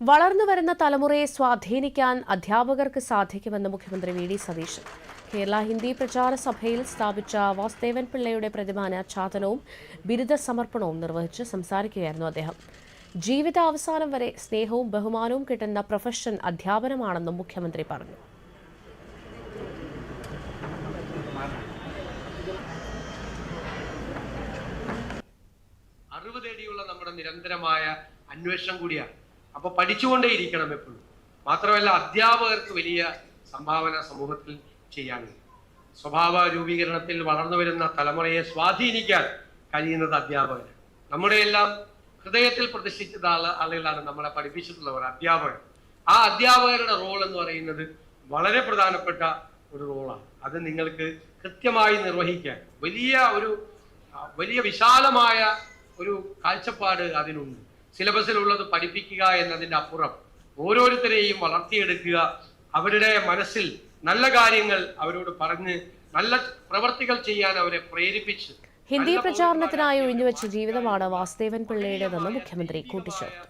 വളർന്നുവരുന്ന തലമുറയെ സ്വാധീനിക്കാൻ അധ്യാപകർക്ക് സാധിക്കുമെന്ന് മുഖ്യമന്ത്രി വി ഡി സതീശൻ. കേരള ഹിന്ദി പ്രചാര സഭയിൽ സ്ഥാപിച്ച വാസുദേവൻ പിള്ളയുടെ പ്രതിമാനാച്ഛാദനവും ബിരുദ സമർപ്പണവും നിർവഹിച്ച് സംസാരിക്കുകയായിരുന്നു അദ്ദേഹം. ജീവിതാവസാനം വരെ സ്നേഹവും ബഹുമാനവും കിട്ടുന്ന പ്രൊഫഷൻ അധ്യാപനമാണെന്നും മുഖ്യമന്ത്രി പറഞ്ഞു. അറിവ് തേടിയുള്ള നമ്മുടെ നിരന്തരമായ അന്വേഷണം കൂടിയാണ്. അപ്പോൾ പഠിച്ചുകൊണ്ടേയിരിക്കണം എപ്പോഴും. മാത്രമല്ല, അധ്യാപകർക്ക് വലിയ സംഭാവന സമൂഹത്തിൽ ചെയ്യാനുണ്ട്. സ്വഭാവ രൂപീകരണത്തിൽ വളർന്നു വരുന്ന തലമുറയെ സ്വാധീനിക്കാൻ കഴിയുന്നത് അധ്യാപകർ. നമ്മുടെയെല്ലാം ഹൃദയത്തിൽ പ്രതിഷ്ഠിച്ച ആളുകളാണ് നമ്മളെ പഠിപ്പിച്ചിട്ടുള്ളവർ, അധ്യാപകർ. ആ അധ്യാപകരുടെ റോൾ എന്ന് പറയുന്നത് വളരെ പ്രധാനപ്പെട്ട ഒരു റോളാണ്. അത് നിങ്ങൾക്ക് കൃത്യമായി നിർവഹിക്കാൻ വലിയ വിശാലമായ ഒരു കാഴ്ചപ്പാട് അതിനുണ്ട്. സിലബസിലുള്ളത് പഠിപ്പിക്കുക എന്നതിൻ്റെ അപ്പുറം ഓരോരുത്തരെയും വളർത്തിയെടുക്കുക, അവരുടെ മനസ്സിൽ നല്ല കാര്യങ്ങൾ അവരോട് പറഞ്ഞ് നല്ല പ്രവർത്തികൾ ചെയ്യാൻ അവരെ പ്രേരിപ്പിച്ച് ഹിന്ദി പ്രചാരണത്തിനായി ഒഴിഞ്ഞുവെച്ച ജീവിതമാണ് വാസുദേവൻ പിള്ളയുടേതെന്ന് മുഖ്യമന്ത്രി കൂട്ടിച്ചേർത്തു.